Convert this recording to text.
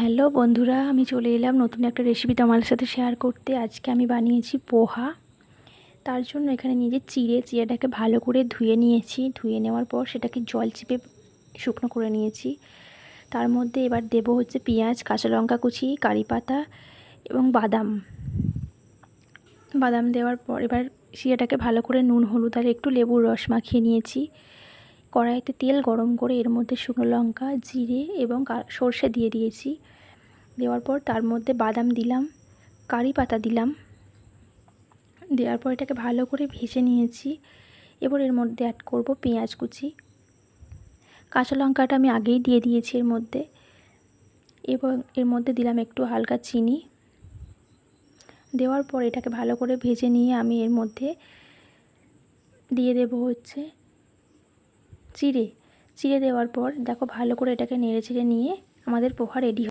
Hello বন্ধুরা, আমি চলে এলাম নতুন একটা রেসিপি তোমাদের সাথে শেয়ার করতে। আজকে আমি বানিয়েছি পোহা। তার জন্য এখানে নিজে চিড়েটাকে ভালো করে ধুয়ে নিয়েছি। ধুয়ে নেওয়ার পর সেটাকে জল চিপে শুকনো করে নিয়েছি। তার মধ্যে এবার দেব হচ্ছে পেঁয়াজ, কাঁচা লঙ্কা কুচি, কারি পাতা এবং বাদাম দেওয়ার পর এবার চিড়েটাকে ভালো করে নুন, হলুদ আর একটু লেবুর রস মাখিয়ে নিয়েছি। কড়াইতে তেল গরম করে এর মধ্যে শুকনো লঙ্কা, জিরে এবং সর্ষে দিয়ে দিয়েছি। দেওয়ার পর তার মধ্যে বাদাম দিলাম, কারি পাতা দিলাম। দেওয়ার পর এটাকে ভালো করে ভেজে নিয়েছি। এবার এর মধ্যে অ্যাড করব পেঁয়াজ কুচি, কাঁচা লঙ্কাটা আমি আগেই দিয়ে দিয়েছি এর মধ্যে। এবং এর মধ্যে দিলাম একটু হালকা চিনি। দেওয়ার পর এটাকে ভালো করে ভেজে নিয়ে আমি এর মধ্যে দিয়ে দেব হচ্ছে চিড়ে দেওয়ার পর দেখো ভালো করে এটাকে নেড়ে চেড়ে নিয়ে আমাদের পোহা রেডি।